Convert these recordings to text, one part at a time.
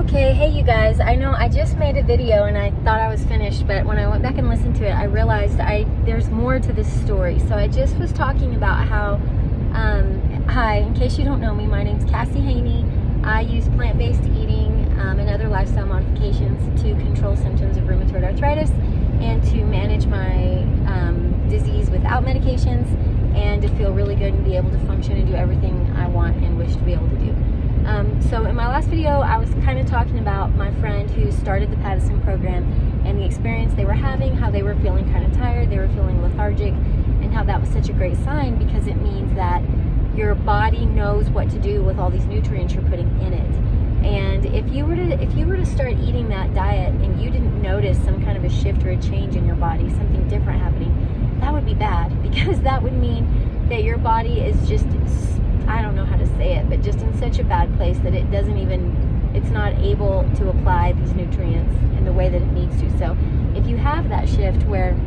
Okay, hey you guys, I know I just made a video and I thought I was finished, but when I went back and listened to it, I realized there's more to this story. So I just was talking about how, hi, in case you don't know me, my name's Cassie Haney. I use plant-based eating and other lifestyle modifications to control symptoms of rheumatoid arthritis and to manage my disease without medications and to feel really good and be able to function and do everything I want and wish to be able to do. So in my last video, I was kind of talking about my friend who started the Paddison program and the experience they were having, how they were feeling kind of tired, they were feeling lethargic, and how that was such a great sign because it means that your body knows what to do with all these nutrients you're putting in it. And if you were to start eating that diet and you didn't notice some kind of a shift or a change in your body, something different happening, that would be bad because that would mean that your body is just, I don't know how to say it, but just in such a bad place that it's not able to apply these nutrients in the way that it needs to. So if you have that shift where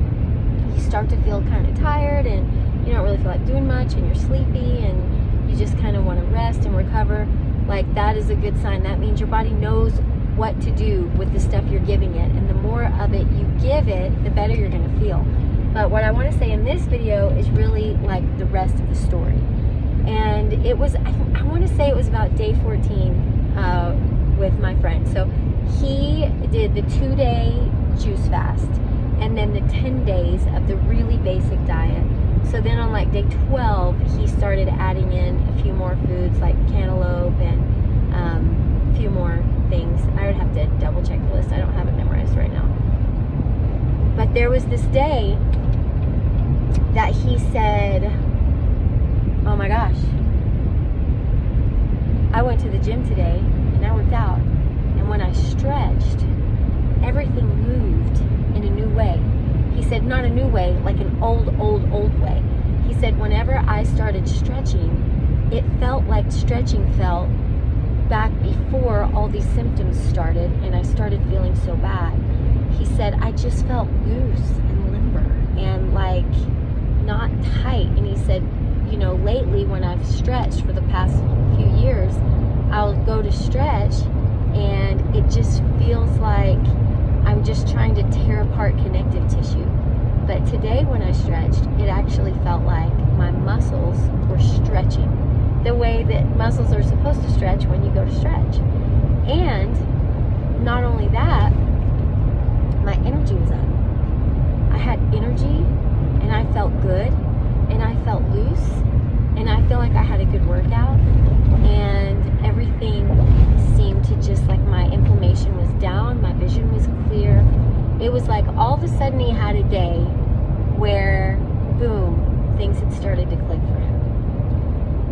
you start to feel kind of tired and you don't really feel like doing much and you're sleepy and you just kind of want to rest and recover, like that is a good sign. That means your body knows what to do with the stuff you're giving it, and the more of it you give it, the better you're going to feel. But what I want to say in this video is really like the rest of the story. And it was, I want to say it was about day 14 with my friend. So he did the 2-day juice fast and then the 10 days of the really basic diet. So then on like day 12, he started adding in a few more foods like cantaloupe and a few more things. I would have to double check the list. I don't have it memorized right now. But there was this day that he said, oh my gosh, I went to the gym today and I worked out, and when I stretched, everything moved in a new way. He said, not a new way, like an old way. He said, whenever I started stretching, it felt like stretching felt back before all these symptoms started and I started feeling so bad. He said, I just felt loose and limber and like not tight. And he said, you know, lately when I've stretched for the past few years, I'll go to stretch and it just feels like I'm just trying to tear apart connective tissue. But today when I stretched, it actually felt like my muscles were stretching the way that muscles are supposed to stretch when you go to stretch. And not only that, my energy was up. I had energy and I felt good and I felt loose and I feel like I had a good workout and everything seemed to just like my inflammation was down, my vision was clear. It was like all of a sudden he had a day where boom, things had started to click for him.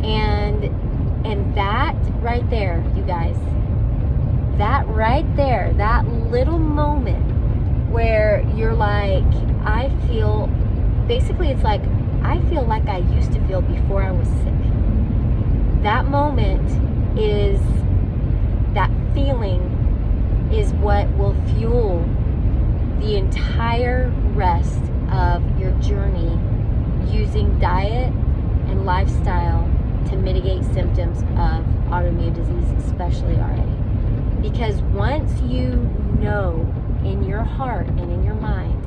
And that right there, you guys, that right there, that little moment where you're like, I feel, basically it's like, I feel like I used to feel before I was sick. That moment is, that feeling is what will fuel the entire rest of your journey using diet and lifestyle to mitigate symptoms of autoimmune disease, especially RA. Because once you know in your heart and in your mind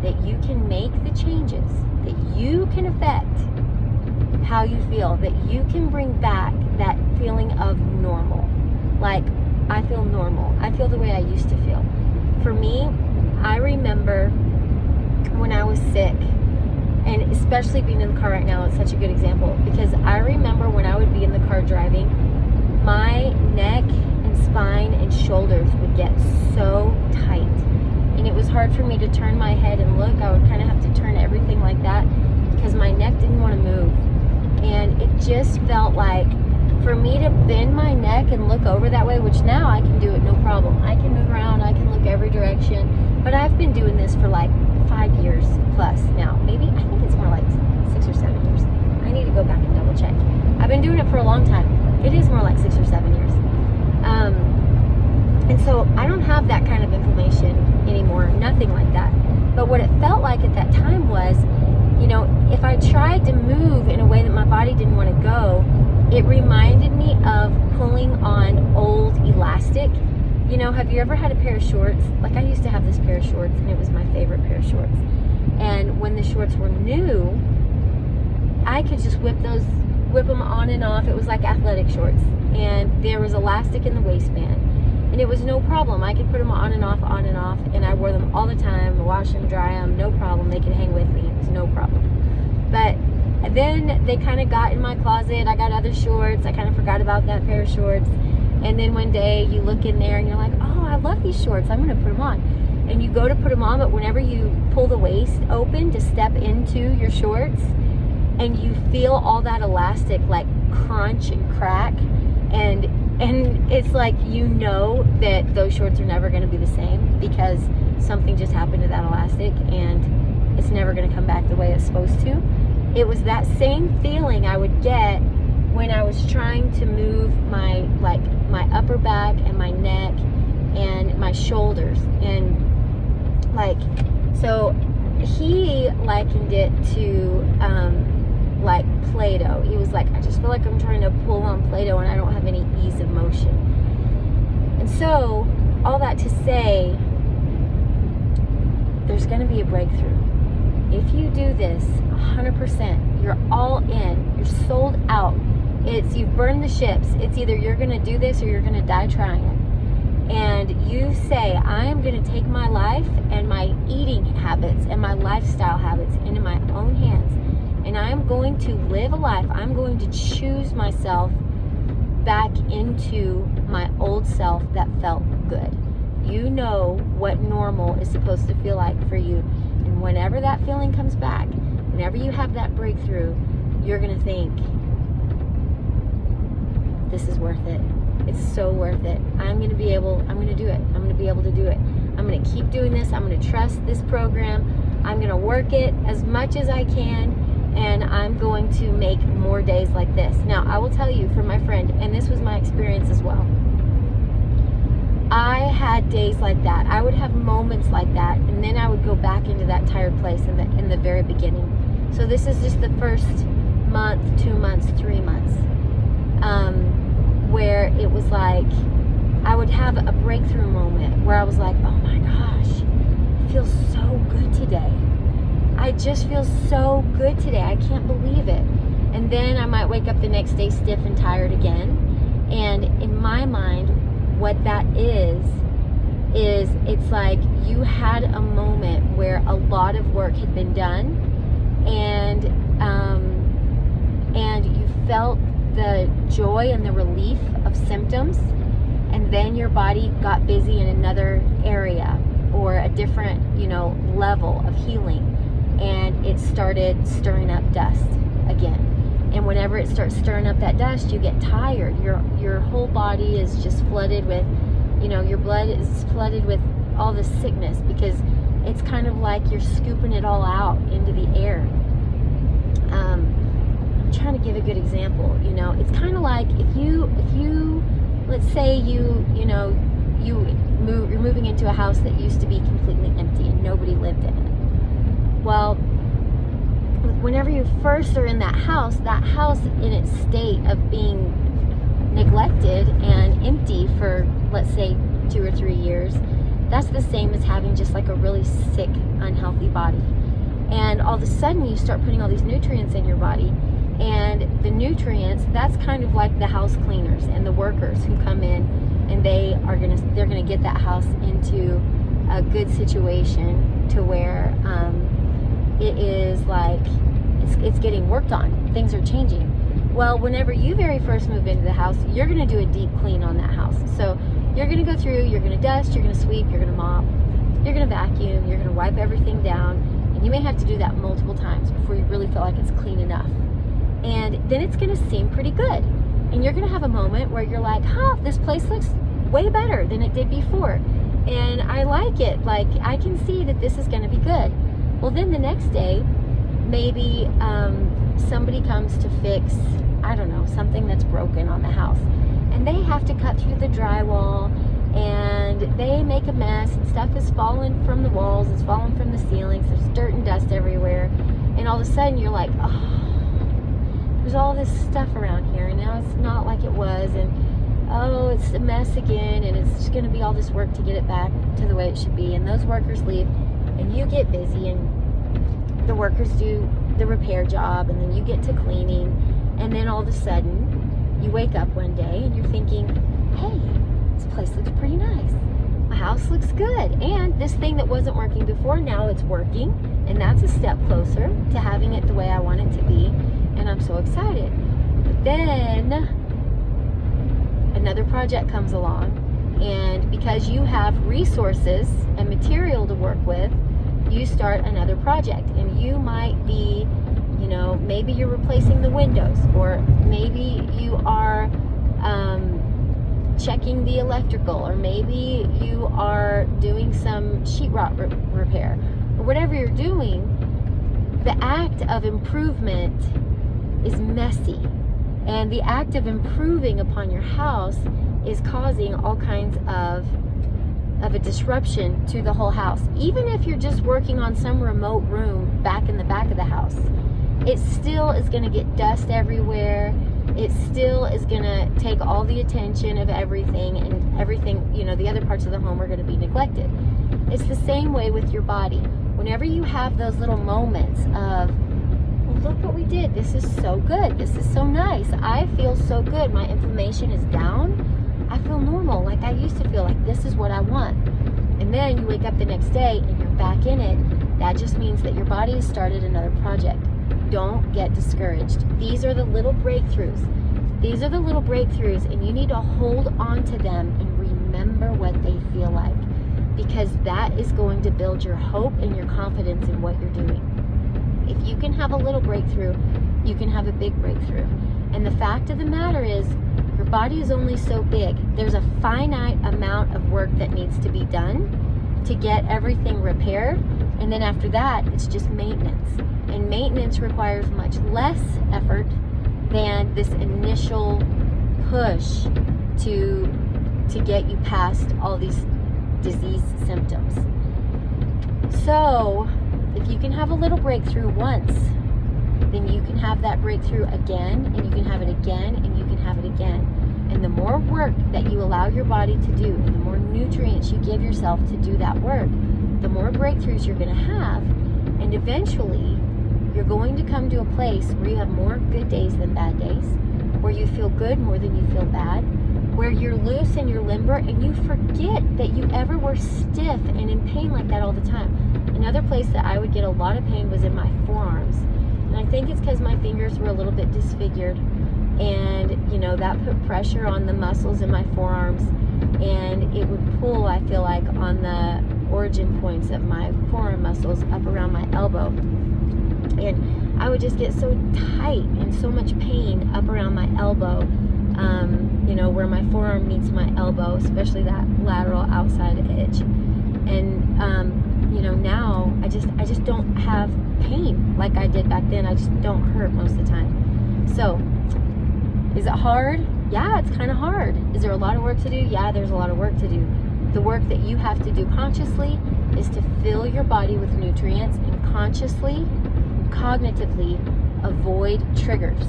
that you can make the changes, that you can affect how you feel, that you can bring back that feeling of normal. Like, I feel normal. I feel the way I used to feel. For me, I remember when I was sick, and especially being in the car right now, it's such a good example, because I remember when I would be in the car driving, my neck and spine and shoulders would get so tight. And it was hard for me to turn my head and look. I would kind of have to turn everything like that because my neck didn't want to move. And it just felt like for me to bend my neck and look over that way, which now I can do it no problem. I can move around, I can look every direction. But I've been doing this for like 5 years plus now. Maybe, I think it's more like 6 or 7 years. I need to go back and double check. I've been doing it for a long time. It is more like 6 or 7 years. And so I don't have that kind of inflammation anymore, nothing like that. But what it felt like at that time was, you know, if I tried to move in a way that my body didn't want to go, it reminded me of pulling on old elastic You know, have you ever had a pair of shorts? Like, I used to have this pair of shorts, and it was my favorite pair of shorts. And when the shorts were new, I could just whip them on and off. It was like athletic shorts, and there was elastic in the waistband, and it was no problem. I could put them on and off, and I wore them all the time, wash them, dry them, no problem. They could hang with me. It was no problem. But then they kind of got in my closet. I got other shorts. I kind of forgot about that pair of shorts. And then one day you look in there and you're like, oh, I love these shorts. I'm going to put them on. And you go to put them on, but whenever you pull the waist open to step into your shorts, and you feel all that elastic like crunch and crack, and it's like, you know that those shorts are never going to be the same, because something just happened to that elastic, and it's never going to come back the way it's supposed to. It was that same feeling I would get when I was trying to move my upper back and my neck and my shoulders. And like, so he likened it to like Play-Doh. He was like, I just feel like I'm trying to pull on Play-Doh and I don't have any ease of motion. And so all that to say, there's going to be a breakthrough. If you do this 100%, you're all in, you're sold out. You've burned the ships. It's either you're going to do this or you're going to die trying it. And you say, I am going to take my life and my eating habits and my lifestyle habits into my own hands. And I am going to live a life. I'm going to choose myself back into my old self that felt good. You know what normal is supposed to feel like for you. And whenever that feeling comes back, whenever you have that breakthrough, you're going to think, this is worth it. It's so worth it. I'm going to do it. I'm going to be able to do it. I'm going to keep doing this. I'm going to trust this program. I'm going to work it as much as I can, and I'm going to make more days like this. Now, I will tell you from my friend, and this was my experience as well, I had days like that. I would have moments like that, and then I would go back into that tired place in the very beginning. So this is just the first month, 2 months, 3 months. Where it was like, I would have a breakthrough moment where I was like, oh my gosh, I feel so good today. I just feel so good today. I can't believe it. And then I might wake up the next day stiff and tired again. And in my mind, what that is it's like you had a moment where a lot of work had been done, and you felt the joy and the relief of symptoms, and then your body got busy in another area or a different, level of healing, and it started stirring up dust again. And whenever it starts stirring up that dust, you get tired. Your whole body is just flooded with, your blood is flooded with all this sickness, because it's kind of like you're scooping it all out into the air. I'm trying to give a good example. It's kind of like if you let's say you're moving into a house that used to be completely empty and nobody lived in it. Well, whenever you first are in that house in its state of being neglected and empty for, let's say, 2 or 3 years, that's the same as having just like a really sick, unhealthy body. And all of a sudden you start putting all these nutrients in your body, and the nutrients, that's kind of like the house cleaners and the workers who come in, and they're gonna get that house into a good situation to where it is like it's getting worked on. Things are changing. Well, whenever you very first move into the house, you're gonna do a deep clean on that house. So you're gonna go through, you're gonna dust, you're gonna sweep, you're gonna mop, you're gonna vacuum, you're gonna wipe everything down, and you may have to do that multiple times before you really feel like it's clean enough. And then it's going to seem pretty good. And you're going to have a moment where you're like, this place looks way better than it did before. And I like it. Like, I can see that this is going to be good. Well, then the next day, maybe somebody comes to fix, I don't know, something that's broken on the house. And they have to cut through the drywall, and they make a mess, and stuff is falling from the walls, it's falling from the ceilings, there's dirt and dust everywhere. And all of a sudden you're like, there's all this stuff around here, and now it's not like it was, and it's a mess again, and it's just going to be all this work to get it back to the way it should be. And those workers leave, and you get busy, and the workers do the repair job, and then you get to cleaning, and then all of a sudden you wake up one day and you're thinking, hey, this place looks pretty nice. My house looks good, and this thing that wasn't working before, now it's working, and that's a step closer to having it the way I want it to be, and I'm so excited. But then another project comes along, and because you have resources and material to work with, you start another project. And you might be, you know, maybe you're replacing the windows, or maybe you are checking the electrical, or maybe you are doing some sheetrock repair, or whatever you're doing. The act of improvement is messy, and the act of improving upon your house is causing all kinds of a disruption to the whole house. Even if you're just working on some remote room back in the back of the house, it still is going to get dust everywhere. It still is going to take all the attention of everything, and everything, you know, the other parts of the home are going to be neglected. It's the same way with your body. Whenever you have those little moments of, well, look what we did. This is so good. This is so nice. I feel so good. My inflammation is down. I feel normal, like I used to feel. Like this is what I want. And then you wake up the next day and you're back in it. That just means that your body has started another project. Don't get discouraged. These are the little breakthroughs. These are the little breakthroughs, and you need to hold on to them and remember what they feel like, because that is going to build your hope and your confidence in what you're doing. If you can have a little breakthrough, you can have a big breakthrough. And the fact of the matter is, your body is only so big. There's a finite amount of work that needs to be done to get everything repaired. And then after that, it's just maintenance. And maintenance requires much less effort than this initial push to get you past all these disease symptoms. So if you can have a little breakthrough once, then you can have that breakthrough again, and you can have it again, and you can have it again. And the more work that you allow your body to do, and the more nutrients you give yourself to do that work, the more breakthroughs you're going to have. And eventually, you're going to come to a place where you have more good days than bad days, where you feel good more than you feel bad, where you're loose and you're limber, and you forget that you ever were stiff and in pain like that all the time. Another place that I would get a lot of pain was in my forearms. And I think it's because my fingers were a little bit disfigured, and you know, that put pressure on the muscles in my forearms, and it would pull, I feel like, on the origin points of my forearm muscles up around my elbow. And I would just get so tight and so much pain up around my elbow, you know, where my forearm meets my elbow, especially that lateral outside edge. And you know, now I just don't have pain like I did back then. I just don't hurt most of the time. So is it hard? Yeah, it's kind of hard. Is there a lot of work to do? Yeah, there's a lot of work to do. The work that you have to do consciously is to fill your body with nutrients, and consciously and cognitively avoid triggers.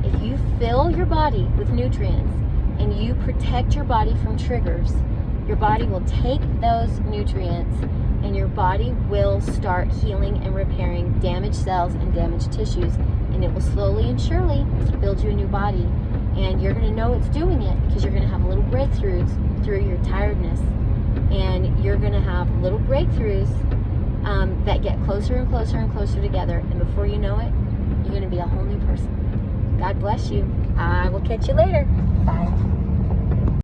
If you fill your body with nutrients and you protect your body from triggers, your body will take those nutrients, and your body will start healing and repairing damaged cells and damaged tissues, and it will slowly and surely build you a new body. And you're going to know it's doing it because you're going to have little breakthroughs through your tiredness, and you're going to have little breakthroughs that get closer and closer and closer together, and before you know it, you're going to be a whole new person. God bless you. I will catch you later. Bye.